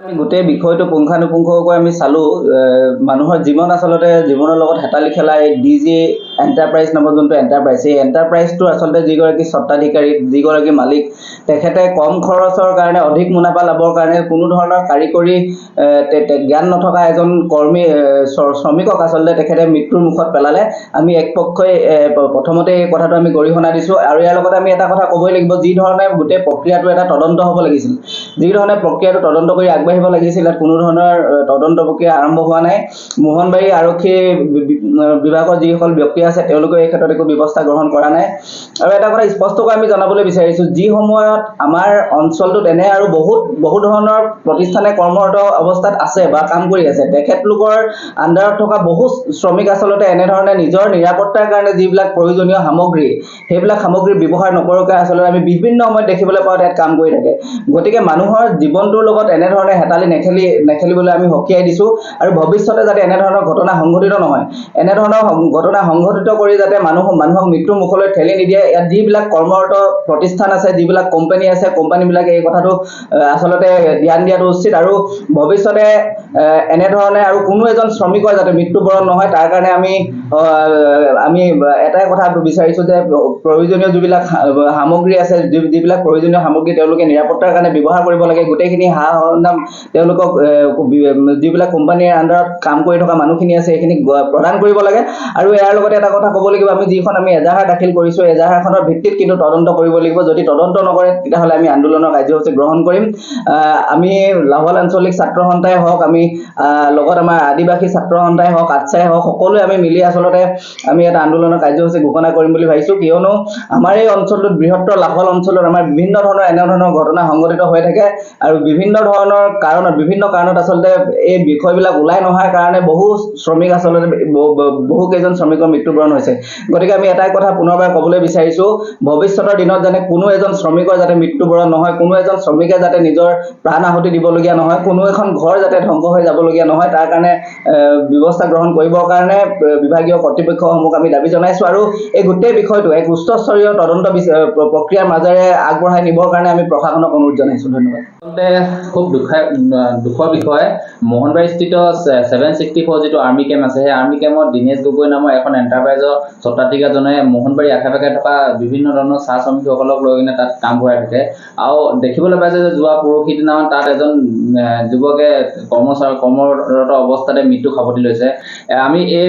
আমি গোটেই বিষয়টো পুংখানুপুংখকৈ আমি চালোঁ। মানুহৰ জীৱন আচলতে জীৱনৰ লগত হেতালি খেলা এই DG এণ্টাৰপ্ৰাইজ নামৰ যোনটো এণ্টাৰপ্ৰাইজ, এই এণ্টাৰপ্ৰাইজটো আচলতে যিগৰাকী স্বত্বাধিকাৰী, যিগৰাকী মালিক, তেখেতে কম খৰচৰ কাৰণে অধিক মুনাফা লাভৰ কাৰণে কোনো ধৰণৰ কাৰিকৰী জ্ঞান নথকা এজন কৰ্মী শ্ৰমিকক আচলতে তেখেতে মৃত্যুৰ মুখত পেলালে। আমি একপক্ষই প্ৰথমতে এই কথাটো আমি গৰিহণা দিছোঁ। আৰু ইয়াৰ লগতে আমি এটা কথা ক'বই লাগিব, যি ধৰণে গোটেই প্ৰক্ৰিয়াটো এটা তদন্ত হ'ব লাগিছিল, যি ধৰণে প্ৰক্ৰিয়াটো তদন্ত কৰি আগবাঢ়িব লাগিছিল, ইয়াত কোনো ধৰণৰ তদন্ত প্ৰক্ৰিয়া আৰম্ভ হোৱা নাই। মোহনবাৰী আৰক্ষী বিভাগৰ যিসকল ব্যক্তি আছে তেওঁলোকে এই ক্ষেত্ৰত একো ব্যৱস্থা গ্ৰহণ কৰা নাই। আৰু এটা কথা স্পষ্টকৈ আমি জনাবলৈ বিচাৰিছোঁ, যি সময়ত আমাৰ অঞ্চলটোত এনে আৰু বহু ধৰণৰ প্ৰতিষ্ঠানে কৰ্মৰত অৱস্থাত আছে বা কাম কৰি আছে, তেখেতলোকৰ আণ্ডাৰত থকা বহু শ্ৰমিক আচলতে এনেধৰণে নিজৰ নিৰাপত্তাৰ কাৰণে যিবিলাক প্ৰয়োজনীয় সামগ্ৰী, সেইবিলাক সামগ্ৰী ব্যৱহাৰ নকৰাকৈ আচলতে আমি বিভিন্ন সময়ত দেখিবলৈ পাওঁ তাত কাম কৰি থাকে। গতিকে মানুহৰ জীৱনটোৰ লগত এনেধৰণে হেতালি নেখেলিবলৈ আমি সকীয়াই দিছোঁ। আৰু ভৱিষ্যতে যাতে এনেধৰণৰ ঘটনা সংঘটিত নহয়, এনেধৰণৰ ঘটনা সংঘটিত কৰি যাতে মানুহক মৃত্যুৰ মুখলৈ ঠেলি নিদিয়ে। ইয়াত যিবিলাক কৰ্মৰত প্ৰতিষ্ঠান আছে, যিবিলাক কোম্পানী আছে, কোম্পানীবিলাকে এই কথাটো আচলতে ধ্যান দিয়াটো উচিত। আৰু ভৱিষ্যতে এনেধৰণে আৰু কোনো এজন শ্ৰমিকৰ যাতে মৃত্যুবৰণ নহয়, তাৰ কাৰণে আমি এটাই কথা বিচাৰিছোঁ যে প্ৰয়োজনীয় যিবিলাক সামগ্ৰী আছে, যিবিলাক প্ৰয়োজনীয় সামগ্ৰী তেওঁলোকে নিৰাপত্তাৰ কাৰণে ব্যৱহাৰ কৰিব লাগে। গোটেইখিনি সা-সৰঞ্জাম তেওঁলোকক যিবিলাক কোম্পানীৰ আণ্ডাৰত কাম কৰি থকা মানুহখিনি আছে সেইখিনিক প্ৰদান কৰিব লাগে। আৰু ইয়াৰ লগতে এটা কথা ক'ব লাগিব, আমি যিখন এজাহাৰ দাখিল কৰিছোঁ, এজাহাৰখনৰ ভিত্তিত কিন্তু তদন্ত কৰিব লাগিব। যদি তদন্ত নকৰে তেতিয়াহ'লে আমি আন্দোলনৰ কাৰ্যসূচী গ্ৰহণ কৰিম। আমি লাহোৱাল আঞ্চলিক ছাত্ৰ সন্থাই হওক, আমি লগত আমাৰ আদিবাসী ছাত্ৰ সন্থাই হওক, আটছাই হওক, সকলোৱে আমি মিলি আচলতে আমি এটা আন্দোলনৰ কাৰ্যসূচী ঘোষণা কৰিম বুলি ভাবিছোঁ। কিয়নো আমাৰ এই অঞ্চলটোত, বৃহত্তৰ লাহোৱাল অঞ্চলত আমাৰ বিভিন্ন ধৰণৰ ঘটনা সংঘটিত হৈ থাকে। আৰু বিভিন্ন কাৰণত আচলতে এই বিষয়বিলাক ওলাই নহাৰ কাৰণে বহু শ্ৰমিক আচলতে বহু কেইজন শ্ৰমিকৰ মৃত্যুবৰণ হৈছে। গতিকে আমি এটাই কথা পুনৰবাৰ ক'বলৈ বিচাৰিছোঁ, ভৱিষ্যতৰ দিনত যাতে কোনো এজন শ্ৰমিকৰ যাতে মৃত্যুবৰণ নহয়, কোনো এজন শ্ৰমিকে যাতে নিজৰ প্ৰাণ আহুতি দিবলগীয়া নহয়, কোনো এখন ঘৰ যাতে ধ্বংস হৈ যাবলগীয়া নহয়, তাৰ কাৰণে ব্যৱস্থা গ্ৰহণ কৰিবৰ কাৰণে বিভাগীয় কৰ্তৃপক্ষসমূহক আমি দাবী জনাইছোঁ। আৰু এই গোটেই বিষয়টো এক উচ্চস্তৰীয় তদন্ত প্ৰক্ৰিয়াৰ মাজেৰে আগবঢ়াই নিবৰ কাৰণে আমি প্ৰশাসনক অনুৰোধ জনাইছোঁ। ধন্যবাদ। খুব দুখৰ বিষয়, মোহনবাৰীস্থিত 764 যিটো আৰ্মি কেম্প আছে, সেই আৰ্মি কেম্পত দীনেশ গগৈ নামৰ এখন এণ্টাৰপ্ৰাইজৰ স্বত্বাধিকাৰজনে মোহনবাৰী আশে পাশে থকা বিভিন্ন ধৰণৰ চাহ শ্ৰমিকসকলক লৈ কিনে তাত কাম কৰাই থাকে। আৰু দেখিবলৈ পাইছে যে যোৱা পৰহি দিনাখন তাত এজন যুৱকে কৰ্মৰত অৱস্থাতে মৃত্যু সাৱটি লৈছে। আমি এই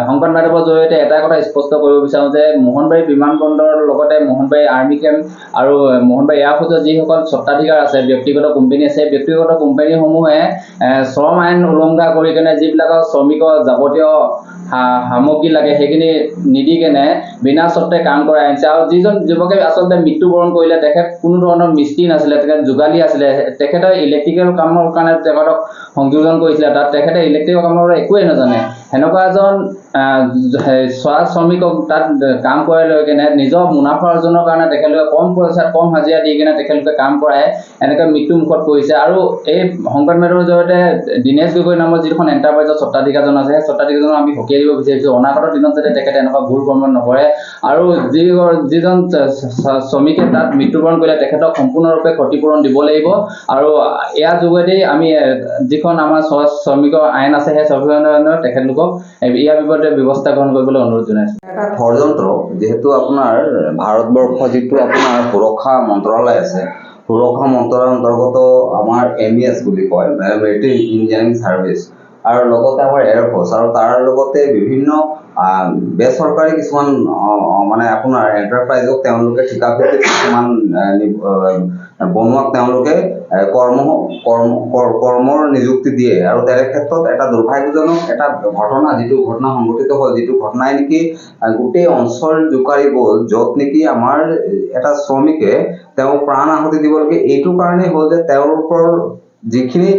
সংবাদ মাধ্যমৰ জৰিয়তে এটা কথা স্পষ্ট কৰিব বিচাৰোঁ যে মোহনবাৰী বিমানবন্দৰৰ লগতে মোহনবাৰী আৰ্মি কেম্প আৰু মোহনবাৰী এয়াৰপৰ্টৰ যিসকল স্বত্বাধিকাৰ আছে, ব্যক্তিগত কোম্পানী আছে, ব্যক্তিগত কোম্পানীসমূহে শ্ৰম আইন উলংঘা কৰি কেনে যিবিলাকৰ শ্ৰমিকৰ যাৱতীয় সামগ্ৰী লাগে সেইখিনি নিদি কেনে বিনা চৰ্তে কাম কৰাই আনিছে। আৰু যিজন যুৱকে আচলতে মৃত্যুবৰণ কৰিলে, তেখেত কোনো ধৰণৰ মিস্ত্ৰী নাছিলে, তেখেত যোগালী আছিলে। তেখেতে ইলেক্ট্ৰিকেল কামৰ কাৰণে তেখেতক সংযোজন কৰিছিলে। তাত তেখেতে ইলেক্ট্ৰিকেল কামৰ একোৱেই নাজানে। সেনেকুৱা এজন চাহ শ্ৰমিকক তাত কাম কৰাই লৈ কেনে নিজৰ মুনাফা অৰ্জনৰ কাৰণে তেখেতলোকে কম পইচাত কম হাজিৰা দি কেনে তেখেতলোকে কাম কৰাই এনেকৈ মৃত্যু মুখত পৰিছে। আৰু এই সংবাদ মাধ্যমৰ জৰিয়তে দীনেশ গগৈ নামৰ যিখন এণ্টাৰপ্ৰাইজৰ স্বত্বাধিকাৰজন আছে, সেই স্বত্বাধিকাৰজনক আমি সকীয়াই দিব বিচাৰিছোঁ। অনাগত দিনত যাতে তেখেতে এনেকুৱা ভুল কৰ্ম নকৰে। আৰু যিজন শ্ৰমিকে তাত মৃত্যুবৰণ কৰিলে তেখেতক সম্পূৰ্ণৰূপে ক্ষতিপূৰণ দিব লাগিব। আৰু ইয়াৰ যোগেদি আমি যিখন আমাৰ শ্ৰমিকৰ আইন আছে, সেই শ্ৰমিক আইনৰ তেখেতলোকক ইয়াৰ বিপৰীতে ব্যৱস্থা গ্ৰহণ কৰিবলৈ অনুৰোধ জনাইছোঁ। এটা ষড়যন্ত্ৰ, যিহেতু আপোনাৰ ভাৰতবৰ্ষ যিটো আপোনাৰ সুৰক্ষা মন্ত্ৰালয় আছে, সুৰক্ষা মন্ত্ৰালয়ৰ অন্তৰ্গত আমাৰ MES বুলি কয়, মিলিটাৰী ইঞ্জিনিয়াৰিং ছাৰ্ভিচ, আৰু লগতে আমাৰ এয়াৰফৰ্চ, আৰু তাৰ লগতে বিভিন্ন বেচৰকাৰী কিছুমান মানে আপোনাৰ এণ্টাৰপ্ৰাইজক তেওঁলোকে ঠিকাভিত্তিক কিছুমান বনোৱাক তেওঁলোকে কৰ্মৰ নিযুক্তি দিয়ে। আৰু তেনে ক্ষেত্ৰত এটা দুৰ্ভাগ্যজনক এটা ঘটনা, যিটো ঘটনা সংঘটিত হ'ল, যিটো ঘটনাই নেকি গোটেই অঞ্চল জোকাৰি গ'ল, য'ত নেকি আমাৰ এটা শ্ৰমিকে তেওঁ প্ৰাণ আহুতি দিবলগীয়া এইটো কাৰণেই হ'ল যে তেওঁলোকৰ যিখিনি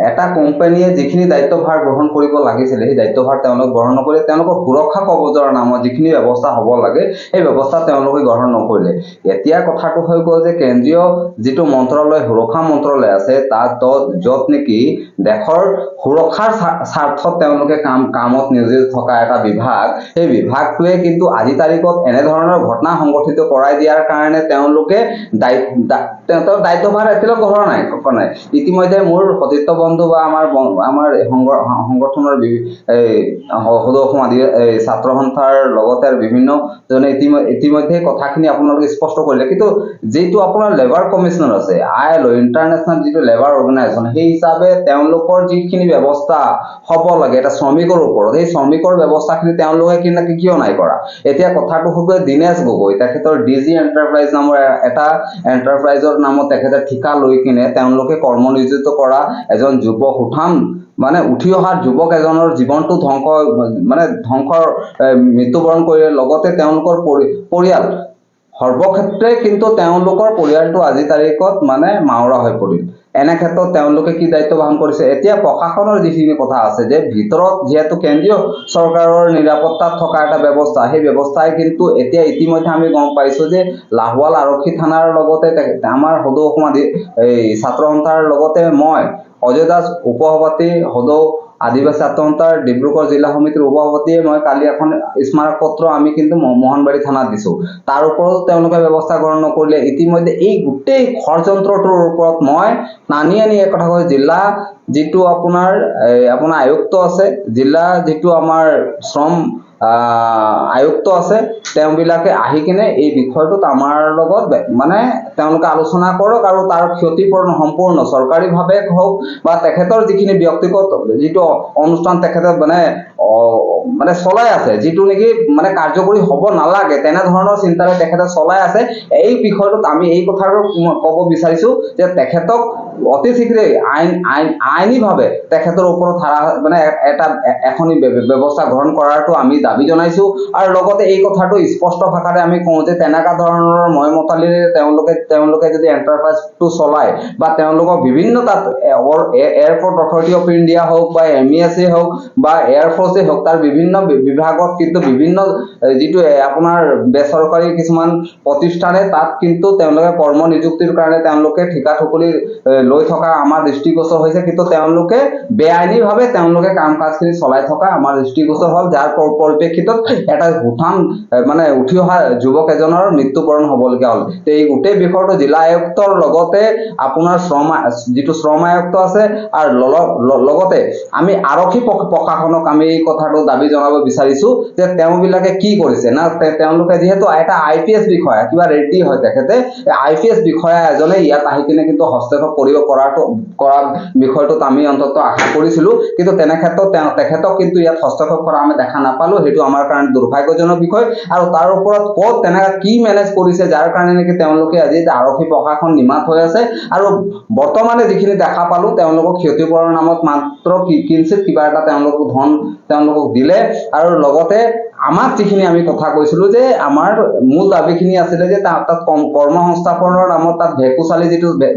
এটা কোম্পানীয়ে যিখিনি দায়িত্বভাৰ গ্ৰহণ কৰিব লাগিছিলে সেই দায়িত্বভাৰ তেওঁলোকে গ্ৰহণ নকৰিলে, তেওঁলোকৰ সুৰক্ষা কৱচৰ নামত যিখিনি ব্যৱস্থা হ'ব লাগে সেই ব্যৱস্থা তেওঁলোকে গ্ৰহণ নকৰিলে। এতিয়া কথাটো হৈ গ'ল যে কেন্দ্ৰীয় যিটো মন্ত্ৰালয়, সুৰক্ষা মন্ত্ৰালয় আছে, তাত য'ত নেকি দেশৰ সুৰক্ষাৰ স্বাৰ্থত তেওঁলোকে কামত নিয়োজিত থকা এটা বিভাগ, সেই বিভাগটোৱে কিন্তু আজি তাৰিখত এনেধৰণৰ ঘটনা সংঘটিত কৰাই দিয়াৰ কাৰণে তেওঁলোকে দায়িত্বভাৰ এতিয়ালৈ গ্ৰহণ নাই। ইতিমধ্যে মোৰ সতীৰ্থ বন্ধু বা আমাৰ সংগঠনৰ সদৌ অসম ছাত্ৰ সন্থাৰ লগতে আৰু বিভিন্ন জনে ইতিমধ্যে কথাখিনি আপোনালোকে স্পষ্ট কৰিলে, কিন্তু যিটো আপোনাৰ লেবাৰ কমিশনাৰ আছে, ILO ইণ্টাৰনেশ্যনেল যিটো লেবাৰ অৰ্গেনাইজেশ্যন, সেই হিচাপে তেওঁলোকৰ যিখিনি ব্যৱস্থা হ'ব লাগে এটা শ্ৰমিকৰ ওপৰত, সেই শ্ৰমিকৰ ব্যৱস্থাখিনি তেওঁলোকে কিয় নাই কৰা? এতিয়া কথাটো হ'ব দীনেশ গগৈ, তেখেতৰ DG এণ্টাৰপ্ৰাইজ নামৰ এটা এণ্টাৰপ্ৰাইজৰ নামত তেখেতে ঠিকা লৈ কিনে তেওঁলোকে কৰ্মনিয়োজিত কৰা এজন যুৱ সুঠাম মানে উঠি অহা যুৱক এজনৰ জীৱনটো ধ্বংসৰ মৃত্যুবৰণ কৰিলে। লগতে তেওঁলোকৰ পৰিয়াল সৰ্বক্ষেত্ৰে কিন্তু তেওঁলোকৰ পৰিয়ালটো আজি তাৰিখত মাওৰা হৈ পৰিল। এনে ক্ষেত্ৰত তেওঁলোকে কি দায়িত্ব বহন কৰিছে? এতিয়া প্ৰশাসনৰ যিখিনি কথা আছে যে ভিতৰত যিহেতু কেন্দ্ৰীয় চৰকাৰৰ নিৰাপত্তাত থকা এটা ব্যৱস্থা, সেই ব্যৱস্থাই কিন্তু এতিয়া ইতিমধ্যে আমি গম পাইছো যে লাহোৱাল আৰক্ষী থানাৰ লগতে আমাৰ সদৌ অসম ছাত্ৰ সন্থাৰ লগতে মই অজয় দাস উপসভাপতি সদৌ আদিবাসী ছাত্ৰ সন্থাৰ ডিব্ৰুগড় জিলা সমিতিৰ উপসভাপতিয়ে মই কালি এখন স্মাৰক পত্ৰ আমি কিন্তু মোহনবাৰী থানাত দিছো। তাৰ ওপৰত তেওঁলোকে ব্যৱস্থা গ্ৰহণ নকৰিলে। ইতিমধ্যে এই গোটেই ষড়যন্ত্ৰটোৰ ওপৰত মই টানি আনি এক কথা কৈছো, জিলা যিটো আপোনাৰ আয়ুক্ত আছে, জিলা যিটো আমাৰ শ্ৰম আয়ুক্ত আছে, তেওঁবিলাকে আহি কিনে এই বিষয়টোত আমাৰ লগত তেওঁলোকে আলোচনা কৰক আৰু তাৰ ক্ষতিপূৰণ সম্পূৰ্ণ চৰকাৰীভাৱে হওক বা তেখেতৰ যিখিনি ব্যক্তিগত যিটো অনুষ্ঠান তেখেতে চলাই আছে, যিটো নেকি কাৰ্যকৰী হ'ব নালাগে তেনেধৰণৰ চিন্তাৰে তেখেতে চলাই আছে, এই বিষয়টোত আমি এই কথাটো ক'ব বিচাৰিছো যে তেখেতক অতি শীঘ্ৰেই আইনীভাৱে তেখেতৰ ওপৰত এখনি ব্যৱস্থা গ্ৰহণ কৰাৰটো আমি দাবী জনাইছো। আৰু লগতে এই কথাটো স্পষ্ট ভাষাৰে আমি কওঁ যে তেনেকুৱা ধৰণৰ ময়মতালিৰে তেওঁলোকে যদি এণ্টাৰপ্ৰাইজটো চলায় বা তেওঁলোকক বিভিন্ন তাত এয়াৰপৰ্ট অথৰিটি অফ ইণ্ডিয়া হওক বা MESA হওক বা এয়াৰফৰ্চে হওক, তাৰ বিভিন্ন বিভাগত কিন্তু বিভিন্ন যিটো আপোনাৰ বেচৰকাৰী কিছুমান প্ৰতিষ্ঠানে তাত কিন্তু তেওঁলোকে কৰ্ম নিযুক্তিৰ কাৰণে তেওঁলোকে ঠিকা ঠুকলি লৈ থকা আমাৰ দৃষ্টিগোচৰ হৈছে, কিন্তু তেওঁলোকে বেআইনীভাৱে তেওঁলোকে কাম কাজখিনি চলাই থকা আমাৰ দৃষ্টিগোচৰ হ'ল, যাৰ পৰিপ্ৰেক্ষিতত এটা সুঠাম উঠি অহা যুৱক এজনৰ মৃত্যুবৰণ হ'বলগীয়া হ'ল। এই গোটেই বিষয়টো জিলা আয়ুক্তৰ লগতে আপোনাৰ যিটো শ্ৰম আয়ুক্ত আছে আৰু লগতে আমি আৰক্ষী প্ৰশাসনক আমি এই কথাটো দাবী জনাব বিচাৰিছো যে তেওঁবিলাকে কি কৰিছে না, তেওঁলোকে যিহেতু এটা IPS বিষয়া, কিবা ৰেড্ডি হয় তেখেতে, IPS বিষয়া এজনে ইয়াত আহি কিনে কিন্তু হস্তক্ষেপ কৰা বিষয়টোত আমি অন্তত আশা কৰিছিলো, কিন্তু তেনে ক্ষেত্ৰত তেখেতক কিন্তু ইয়াত হস্তক্ষেপ কৰা আমি দেখা নাপালো। সেইটো আমাৰ কাৰণে দুৰ্ভাগ্যজনক বিষয়। আৰু তাৰ ওপৰত ক'ত তেনেকুৱা কি মেনেজ কৰিছে যাৰ কাৰণে নেকি তেওঁলোকে আজি আৰক্ষী প্ৰশাসন নিমাত হৈ আছে। আৰু বৰ্তমানে যিখিনি দেখা পালো তেওঁলোকক ক্ষতিপূৰণৰ নামত মাত্ৰ কিঞ্চিত কিবা এটা তেওঁলোকক দিলে। আৰু লগতে আমাক যিখিনি আমি কথা কৈছিলো যে আমাৰ মূল দাবীখিনি আছিলে যে তাত কৰ্মসংস্থাপনৰ নামত তাত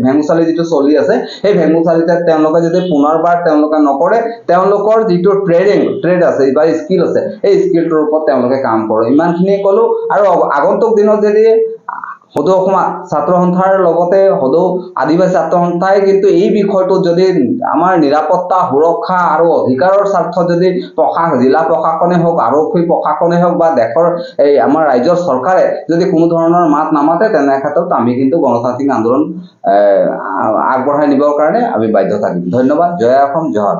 ভেঙুচালি যিটো চলি আছে, সেই ভেঙুচালিতে তেওঁলোকে যদি পুনৰবাৰ তেওঁলোকে নকৰে, তেওঁলোকৰ যিটো ট্ৰেড আছে বা স্কিল আছে, সেই স্কিলটোৰ ওপৰত তেওঁলোকে কাম কৰে। ইমানখিনিয়ে ক'লো। আৰু আগন্তুক দিনত যদি সদৌ অসম ছাত্ৰ সন্থাৰ লগতে সদৌ আদিবাসী ছাত্ৰ সন্থাই কিন্তু এই বিষয়টোত যদি আমাৰ নিৰাপত্তা সুৰক্ষা আৰু অধিকাৰৰ স্বাৰ্থত যদি জিলা প্ৰশাসনে হওক, আৰক্ষী প্ৰশাসনে হওক বা দেশৰ আমাৰ ৰাজ্যৰ চৰকাৰে যদি কোনো ধৰণৰ মাত নামাতে, তেনে ক্ষেত্ৰত আমি কিন্তু গণতান্ত্ৰিক আন্দোলন আগবঢ়াই নিবৰ কাৰণে আমি বাধ্য থাকিম। ধন্যবাদ। জয় অসম, জয় ভাৰত।